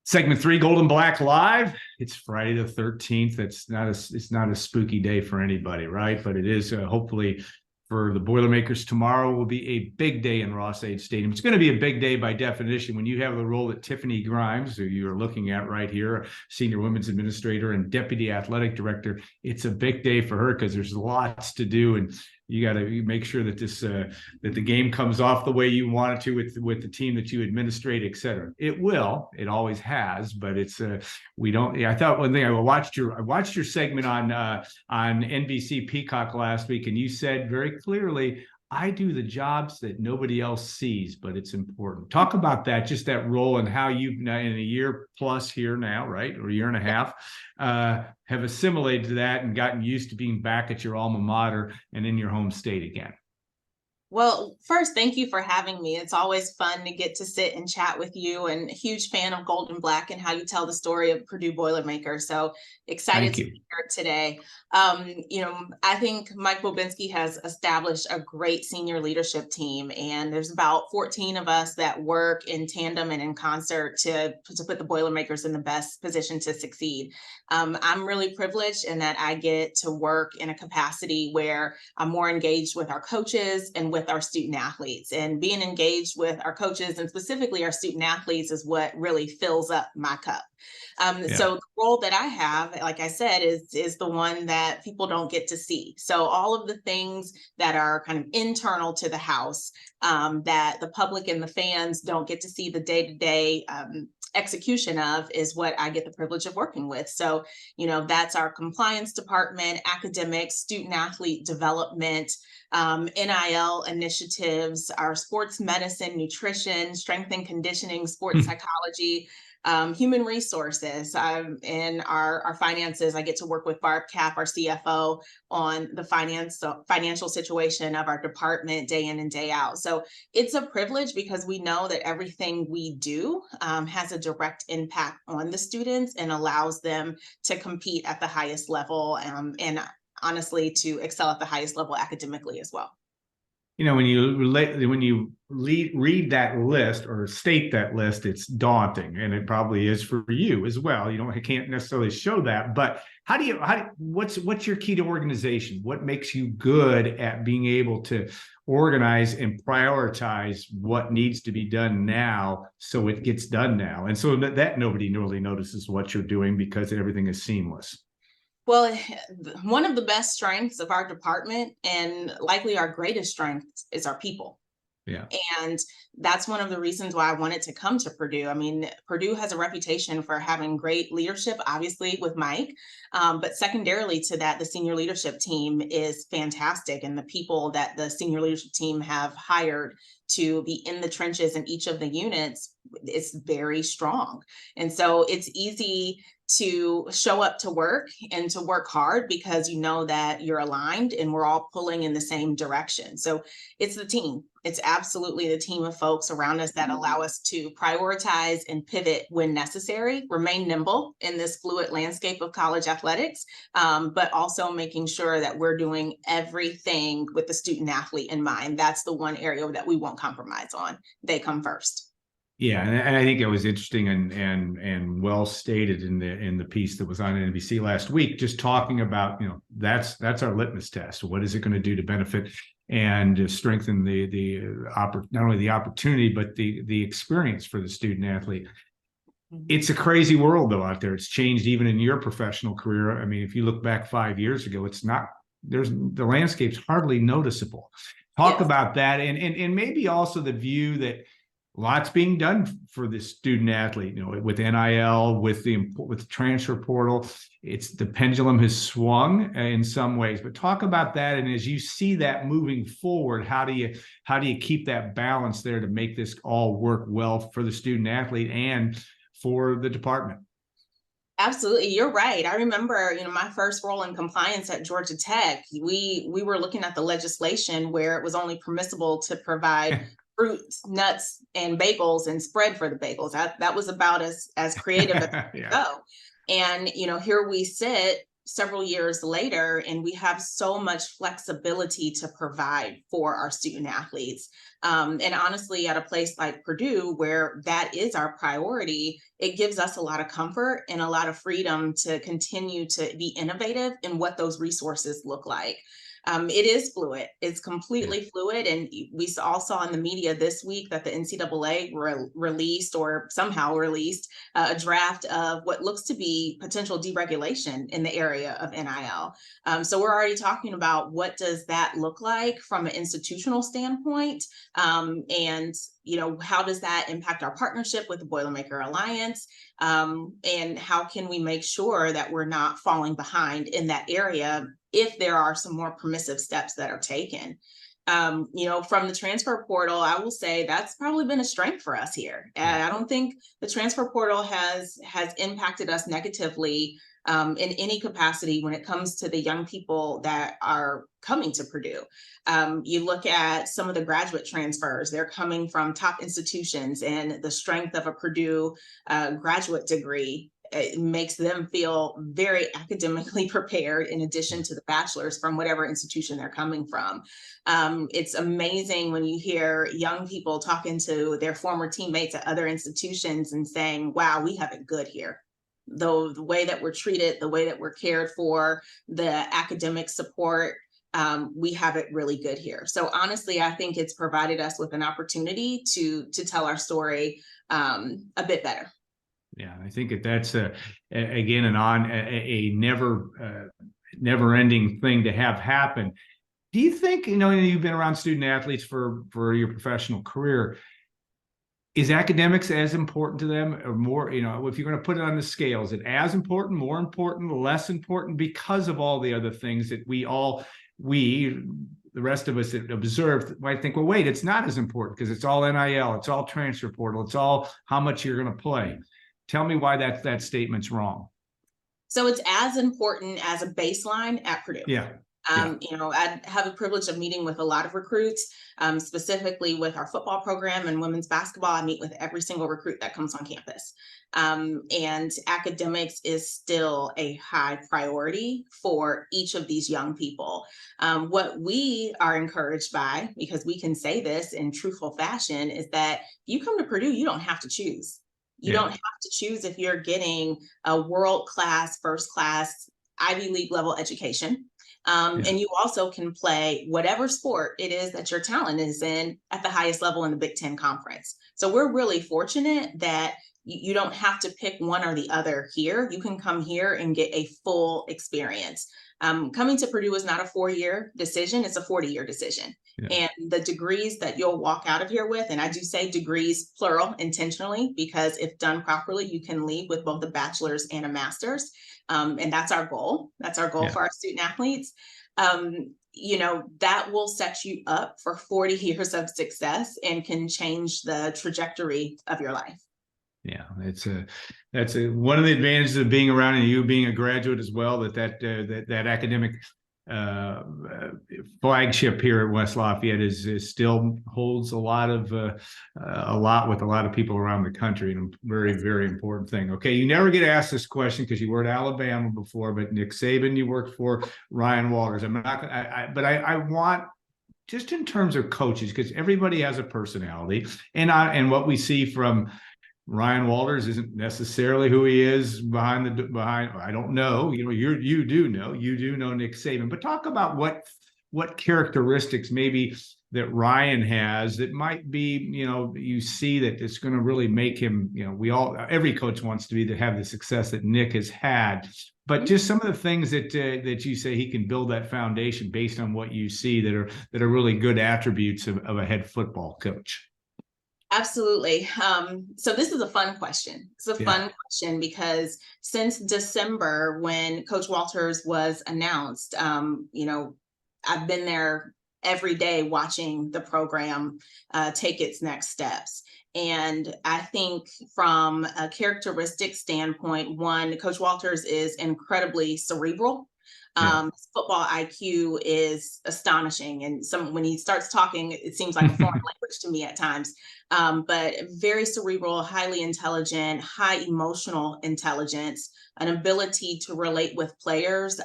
Segment 3, Gold and Black Live. It's Friday the 13th. It's not a spooky day for anybody, right? But it is hopefully for the Boilermakers. Tomorrow will be a big day in Ross-Ade Stadium. It's going to be a big day by definition when you have the role that Tiffini Grimes, who you're looking at right here, senior women's administrator and deputy athletic director. It's a big day for her because there's lots to do, and you got to make sure that that the game comes off the way you want it to with the team that you administrate, et cetera. It will. It always has, but it's we don't. I thought one thing. I watched your segment on NBC Peacock last week, and you said very clearly, I do the jobs that nobody else sees, but it's important. Talk about that, just that role and how you've in a year plus here now, right, or a year and a half, have assimilated to that and gotten used to being back at your alma mater and in your home state again. Well, first, thank you for having me. It's always fun to get to sit and chat with you, and a huge fan of Gold and Black and how you tell the story of Purdue Boilermakers. So excited to be here today. I think Mike Bobinski has established a great senior leadership team, and there's about 14 of us that work in tandem and in concert to put the Boilermakers in the best position to succeed. I'm really privileged in that I get to work in a capacity where I'm more engaged with our coaches and with our student athletes, and being engaged with our coaches and specifically our student athletes is what really fills up my cup. So the role that I have, like I said, is the one that people don't get to see. So all of the things that are kind of internal to the house, that the public and the fans don't get to see the day-to-day execution of, is what I get the privilege of working with. So, that's our compliance department, academics, student athlete development, NIL initiatives, our sports medicine, nutrition, strength and conditioning, sports psychology, human resources, and our finances. I get to work with Barb Cap, our CFO, on the financial situation of our department day in and day out. So it's a privilege because we know that everything we do has a direct impact on the students and allows them to compete at the highest level, and honestly, to excel at the highest level academically as well. When you read that list or state that list, it's daunting, and it probably is for you as well. I can't necessarily show that, but what's your key to organization? What makes you good at being able to organize and prioritize what needs to be done now so it gets done now, and so that nobody really notices what you're doing because everything is seamless? Well, one of the best strengths of our department, and likely our greatest strength, is our people. Yeah. And that's one of the reasons why I wanted to come to Purdue. I mean, Purdue has a reputation for having great leadership, obviously with Mike, but secondarily to that, the senior leadership team is fantastic. And the people that the senior leadership team have hired to be in the trenches in each of the units is very strong. And so it's easy to show up to work and to work hard because you know that you're aligned and we're all pulling in the same direction. So it's the team. It's absolutely the team of folks around us that allow us to prioritize and pivot when necessary, remain nimble in this fluid landscape of college athletics, but also making sure that we're doing everything with the student athlete in mind. That's the one area that we won't compromise on. They come first. Yeah, and I think it was interesting and well stated in the piece that was on NBC last week, just talking about, that's our litmus test. What is it going to do to benefit and strengthen not only the opportunity but the experience for the student athlete? It's a crazy world though out there. It's changed even in your professional career. I mean, if you look back 5 years ago, the landscape's hardly noticeable. Talk about that, and maybe also the view that lots being done for the student athlete, with NIL, with the transfer portal. The pendulum has swung in some ways, but talk about that. And as you see that moving forward, how do you keep that balance there to make this all work well for the student athlete and for the department? Absolutely. You're right. I remember, my first role in compliance at Georgia Tech, we were looking at the legislation where it was only permissible to provide fruits, nuts, and bagels and spread for the bagels. That was about as creative as it could go. And, here we sit several years later, and we have so much flexibility to provide for our student athletes. And honestly, at a place like Purdue, where that is our priority, it gives us a lot of comfort and a lot of freedom to continue to be innovative in what those resources look like. It is fluid. It's completely fluid. And we all saw in the media this week that the NCAA released or somehow released a draft of what looks to be potential deregulation in the area of NIL. So we're already talking about what does that look like from an institutional standpoint, and how does that impact our partnership with the Boilermaker Alliance, and how can we make sure that we're not falling behind in that area if there are some more permissive steps that are taken. From the transfer portal, I will say that's probably been a strength for us here. And I don't think the transfer portal has impacted us negatively in any capacity when it comes to the young people that are coming to Purdue. You look at some of the graduate transfers, they're coming from top institutions, and the strength of a Purdue graduate degree, it makes them feel very academically prepared in addition to the bachelor's from whatever institution they're coming from. It's amazing when you hear young people talking to their former teammates at other institutions and saying, wow, we have it good here. Though the way that we're treated, the way that we're cared for, the academic support, we have it really good here. So honestly, I think it's provided us with an opportunity to tell our story a bit better. Yeah, I think that's again a never ending thing to have happen. Do you think, you've been around student athletes for your professional career, is academics as important to them, or more, if you're going to put it on the scale, is it as important, more important, less important, because of all the other things that the rest of us that observed might think, well, wait, it's not as important because it's all NIL, it's all transfer portal, it's all how much you're going to play. Tell me why that statement's wrong. So it's as important as a baseline at Purdue. Yeah. I have the privilege of meeting with a lot of recruits, specifically with our football program and women's basketball. I meet with every single recruit that comes on campus. And academics is still a high priority for each of these young people. What we are encouraged by, because we can say this in truthful fashion, is that you come to Purdue, you don't have to choose. You don't have to choose if you're getting a world-class, first-class, Ivy League level education. And you also can play whatever sport it is that your talent is in at the highest level in the Big Ten Conference. So we're really fortunate that you don't have to pick one or the other here. You can come here and get a full experience. Coming to Purdue is not a 4-year decision, it's a 40-year decision. And the degrees that you'll walk out of here with, and I do say degrees plural intentionally, because if done properly, you can leave with both a bachelor's and a master's. And that's our goal. That's our goal for our student athletes. That will set you up for 40 years of success and can change the trajectory of your life. Yeah, that's one of the advantages of being around, and you being a graduate as well, that academic flagship here at West Lafayette is still holds a lot with a lot of people around the country, and a very, very important thing. Okay, you never get asked this question because you were at Alabama before, but Nick Saban, you worked for, Ryan Walters. But I want, just in terms of coaches, because everybody has a personality, and what we see from Ryan Walters isn't necessarily who he is behind. I don't know. You do know Nick Saban, but talk about what characteristics maybe that Ryan has that might be, you see that it's going to really make him, every coach wants to have the success that Nick has had, but just some of the things that you say he can build that foundation based on what you see that are really good attributes of a head football coach. Absolutely. So this is a fun question. It's a fun question because since December, when Coach Walters was announced, I've been there every day watching the program take its next steps. And I think from a characteristic standpoint, one, Coach Walters is incredibly cerebral. His football IQ is astonishing. And when he starts talking, it seems like a foreign language to me at times. But very cerebral, highly intelligent, high emotional intelligence, an ability to relate with players,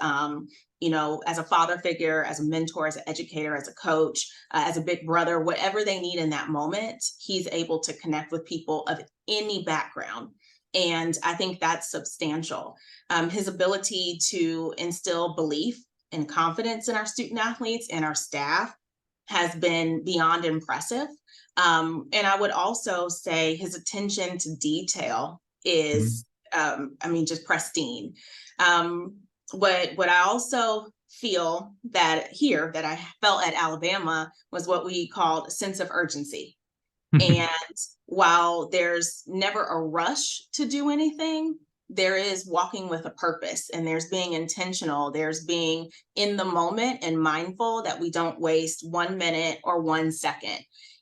as a father figure, as a mentor, as an educator, as a coach, as a big brother, whatever they need in that moment, he's able to connect with people of any background. And I think that's substantial. His ability to instill belief and confidence in our student athletes and our staff has been beyond impressive. And I would also say his attention to detail is, just pristine. What I also feel that I felt at Alabama was what we called a sense of urgency. And while there's never a rush to do anything, there is walking with a purpose, and there's being intentional, there's being in the moment and mindful that we don't waste 1 minute or 1 second.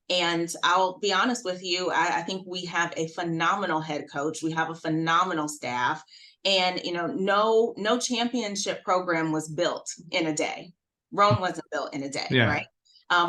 And I'll be honest with you, I think we have a phenomenal head coach. We have a phenomenal staff. And, no championship program was built in a day. Rome wasn't built in a day, right?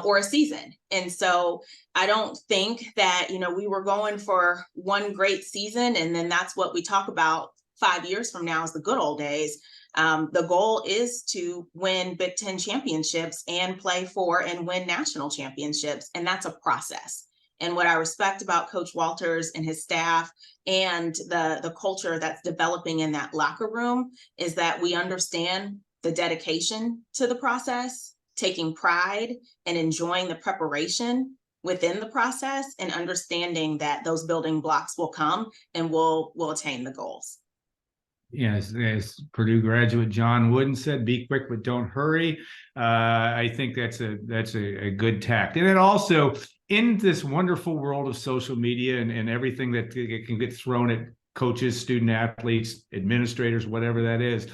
Or a season. And so I don't think that, we were going for one great season and then that's what we talk about 5 years from now is the good old days. The goal is to win Big Ten championships and play for and win national championships. And that's a process. And what I respect about Coach Walters and his staff and the culture that's developing in that locker room is that we understand the dedication to the process, taking pride and enjoying the preparation within the process, and understanding that those building blocks will come and we'll attain the goals. Yes, as Purdue graduate John Wooden said, "Be quick, but don't hurry." I think that's a good tact. And then also in this wonderful world of social media and everything that can get thrown at coaches, student athletes, administrators, whatever that is,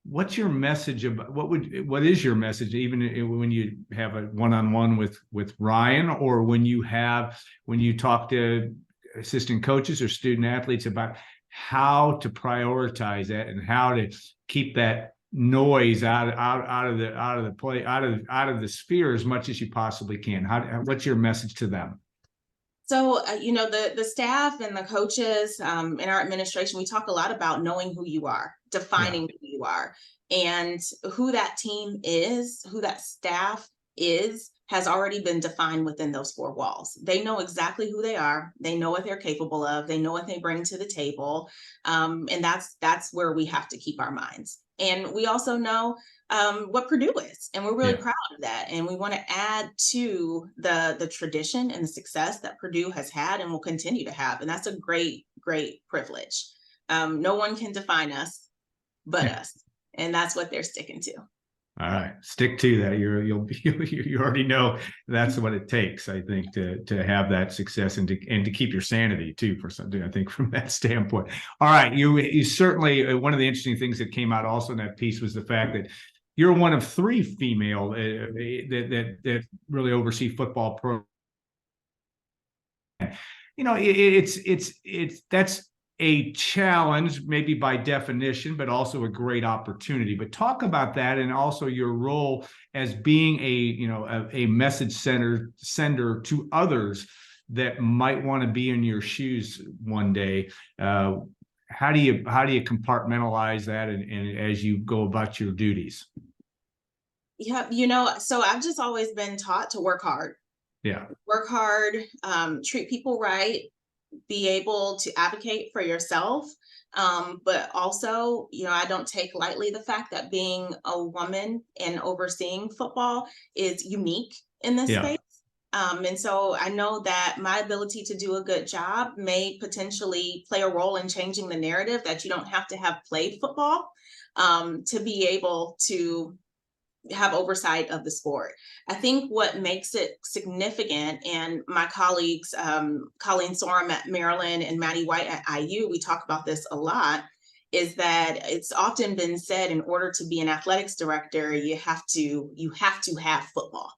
what's your message about what is your message, even when you have a one-on-one with Ryan, or when you talk to assistant coaches or student athletes about how to prioritize that and how to keep that noise out of the sphere as much as you possibly can? What's your message to them? So, the staff and the coaches in our administration, we talk a lot about knowing who you are, defining who you are, and who that team is, who that staff is, has already been defined within those four walls. They know exactly who they are. They know what they're capable of. They know what they bring to the table. And that's where we have to keep our minds. And we also know what Purdue is, and we're really proud of that. And we want to add to the tradition and the success that Purdue has had and will continue to have. And that's a great, great privilege. No one can define us but us. And that's what they're sticking to. All right, stick to that. You already know that's what it takes, I think, to have that success and to keep your sanity too, for something, I think, from that standpoint. All right, you certainly, one of the interesting things that came out also in that piece was the fact that you're one of three female that really oversee football programs. That's a challenge, maybe by definition, but also a great opportunity. But talk about that, and also your role as being a message sender to others that might want to be in your shoes one day. How do you compartmentalize that, and as you go about your duties? Yeah, so I've just always been taught to work hard. Work hard, treat people right, be able to advocate for yourself. But also, I don't take lightly the fact that being a woman and overseeing football is unique in this space. And so I know that my ability to do a good job may potentially play a role in changing the narrative that you don't have to have played football to be able to have oversight of the sport. I think what makes it significant, and my colleagues, Colleen Sorum at Maryland and Maddie White at IU, we talk about this a lot, is that it's often been said in order to be an athletics director, you have to have football.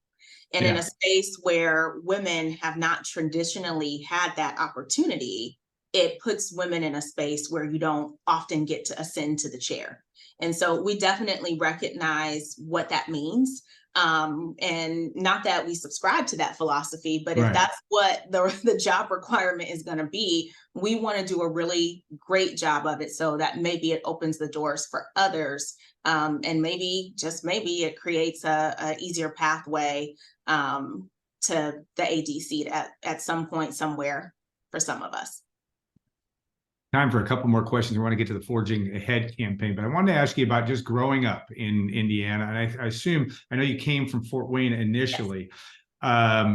And in a space where women have not traditionally had that opportunity, it puts women in a space where you don't often get to ascend to the chair. And so we definitely recognize what that means. And not that we subscribe to that philosophy, but if Right. that's what the job requirement is going to be, we want to do a really great job of it so that maybe it opens the doors for others. And maybe, just maybe, it creates a easier pathway to the AD seat at some point somewhere for some of us. Time for a couple more questions. I want to get to the Forging Ahead campaign, but I wanted to ask you about just growing up in Indiana. And I assume, I know you came from Fort Wayne initially. Yes.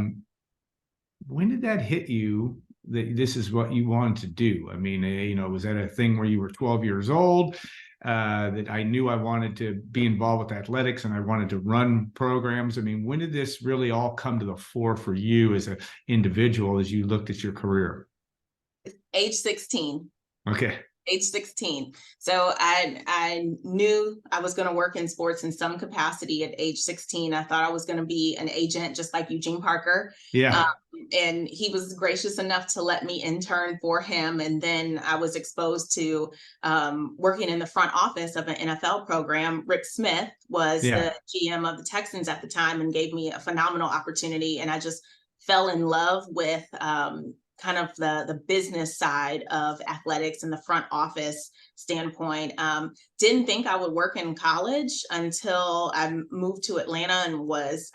When did that hit you that this is what you wanted to do? I mean, was that a thing where you were 12 years old? That I knew I wanted to be involved with athletics and I wanted to run programs. I mean, when did this really all come to the fore for you as an individual as you looked at your career? Age 16. Okay. Age 16. So I knew I was going to work in sports in some capacity at age 16. I thought I was going to be an agent, just like Eugene Parker. Yeah. And he was gracious enough to let me intern for him. And then I was exposed to working in the front office of an NFL program. Rick Smith was the GM of the Texans at the time and gave me a phenomenal opportunity. And I just fell in love with kind of the business side of athletics and the front office standpoint. Didn't think I would work in college until I moved to Atlanta and was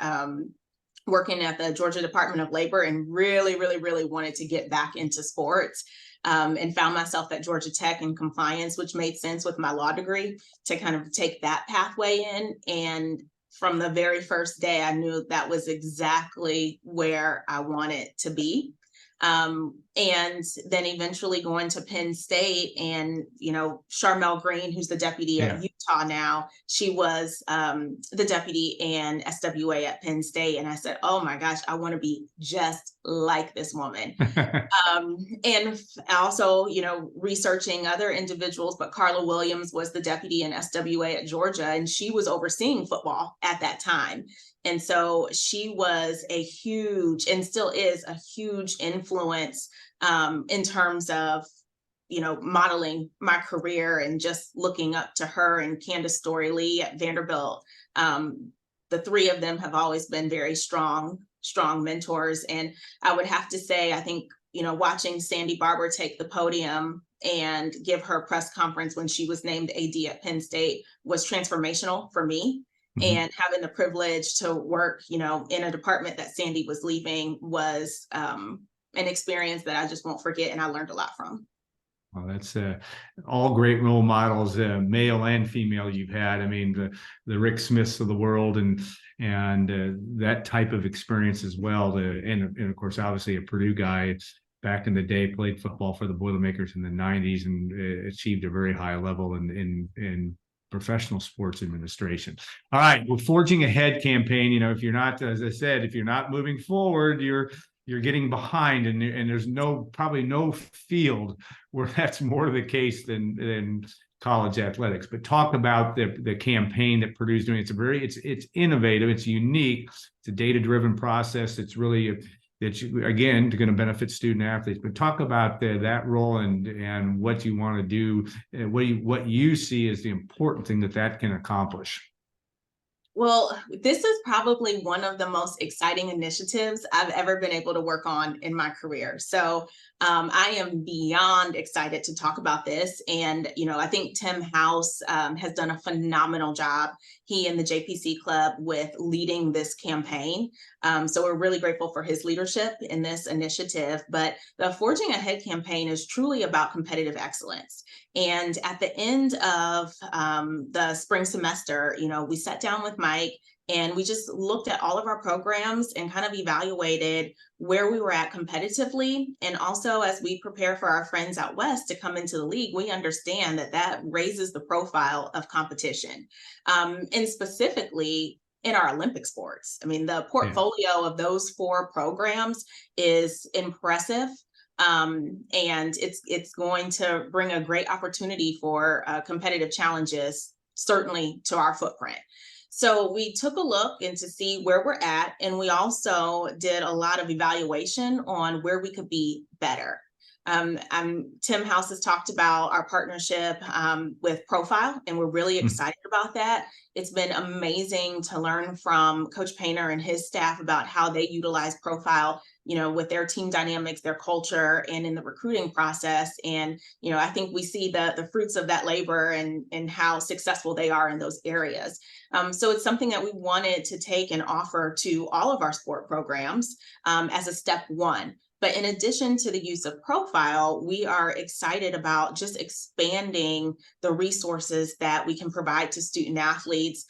working at the Georgia Department of Labor and really wanted to get back into sports. And found myself at Georgia Tech in compliance, which made sense with my law degree to kind of take that pathway in. And from the very first day, I knew that was exactly where I wanted to be. And then eventually going to Penn State, and Charmel Green, who's the deputy at Utah now, she was the deputy and SWA at Penn State, and I said, oh my gosh, I want to be just like this woman. And also researching other individuals, but Carla Williams was the deputy and SWA at Georgia, and she was overseeing football at that time. And so she was a huge, and still is a huge, influence in terms of, modeling my career and just looking up to her, and Candace Story Lee at Vanderbilt. The three of them have always been very strong mentors. And I would have to say, I think, watching Sandy Barber take the podium and give her press conference when she was named AD at Penn State was transformational for me. And having the privilege to work, in a department that Sandy was leaving was an experience that I just won't forget, and I learned a lot from. Well, that's all great role models, male and female, you've had. I mean, the Rick Smiths of the world, and that type of experience as well. And of course, obviously a Purdue guy. Back in the day, played football for the Boilermakers in the 90s and achieved a very high level in professional sports administration. All right, we're Forging Ahead campaign. If you're not, as I said, if you're not moving forward, you're getting behind, and there's probably no field where that's more the case than college athletics. But talk about the campaign that Purdue's doing. It's innovative, it's unique, it's a data-driven process. It's really again, going to benefit student athletes. But talk about that role and what you want to do, what you see as the important thing that can accomplish. Well, this is probably one of the most exciting initiatives I've ever been able to work on in my career. So I am beyond excited to talk about this. And, I think Tim House has done a phenomenal job, he and the JPC Club, with leading this campaign. So we're really grateful for his leadership in this initiative. But the Forging Ahead campaign is truly about competitive excellence. And at the end of the spring semester, we sat down with Mike and we just looked at all of our programs and kind of evaluated where we were at competitively. And also, as we prepare for our friends out west to come into the league, we understand that raises the profile of competition. And specifically in our Olympic sports. I mean, the portfolio of those 4 programs is impressive. And it's going to bring a great opportunity for competitive challenges, certainly to our footprint. So we took a look and to see where we're at, and we also did a lot of evaluation on where we could be better. Tim House has talked about our partnership with Profile, and we're really excited about that. It's been amazing to learn from Coach Painter and his staff about how they utilize Profile, with their team dynamics, their culture, and in the recruiting process. And, I think we see the fruits of that labor and how successful they are in those areas. So it's something that we wanted to take and offer to all of our sport programs as a step one. But in addition to the use of Profile, we are excited about just expanding the resources that we can provide to student athletes,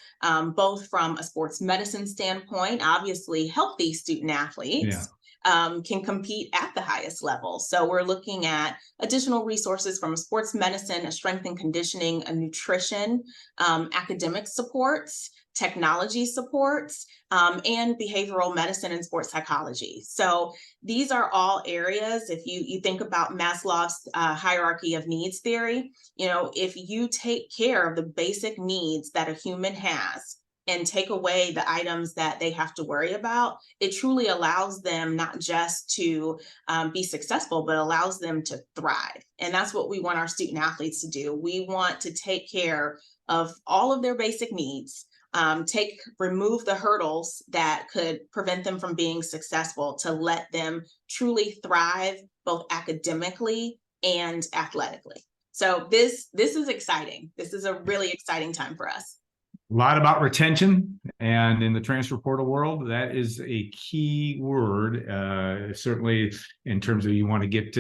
both from a sports medicine standpoint. Obviously, healthy student athletes can compete at the highest level. So we're looking at additional resources from sports medicine, a strength and conditioning, a nutrition, academic supports, technology supports, and behavioral medicine and sports psychology. So these are all areas, if you think about Maslow's hierarchy of needs theory, if you take care of the basic needs that a human has and take away the items that they have to worry about, it truly allows them not just to be successful, but allows them to thrive. And that's what we want our student athletes to do. We want to take care of all of their basic needs, remove the hurdles that could prevent them from being successful, to let them truly thrive both academically and athletically. So this is exciting. This is a really exciting time for us. A lot about retention, and in the transfer portal world, that is a key word. Certainly, in terms of you want to get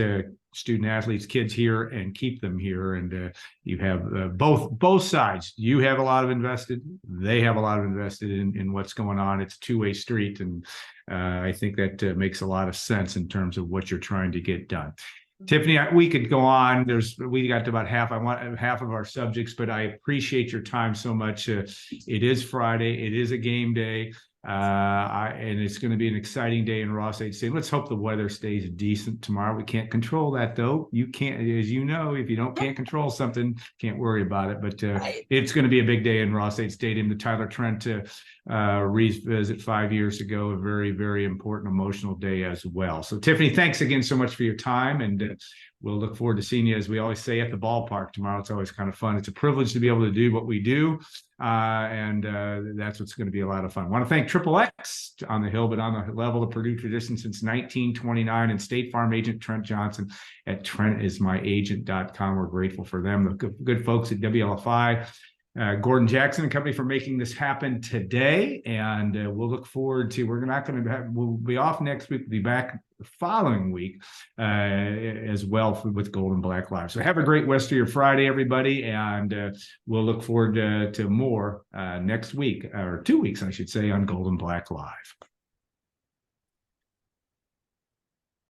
student athletes, kids here, and keep them here. And you have both sides. You have a lot of invested. They have a lot of invested in what's going on. It's a two-way street, and I think that makes a lot of sense in terms of what you're trying to get done. Tiffini, we could go on. We got to about half. I want half of our subjects, but I appreciate your time so much. It is Friday. It is a game day. And it's going to be an exciting day in Ross H. State. Let's hope the weather stays decent tomorrow. We can't control that, though. You can't, as you know, if you can't control something, can't worry about it. But it's going to be a big day in Ross H. Stadium. The Tyler Trent revisit 5 years ago, a very, very important emotional day as well. So, Tiffini, thanks again so much for your time, and we'll look forward to seeing you, as we always say, at the ballpark tomorrow. It's always kind of fun. It's a privilege to be able to do what we do, and that's what's going to be a lot of fun. I want to thank Triple X on the Hill, but on the level of Purdue tradition since 1929, and State Farm agent Trent Johnson at TrentIsMyAgent.com. We're grateful for them, the good folks at WLFI. Gordon Jackson and company for making this happen today, and we'll look forward to. We'll be off next week. We'll be back the following week as well with Gold and Black Live. So have a great rest of your Friday, everybody, and we'll look forward to more next week, or 2 weeks, I should say, on Gold and Black Live.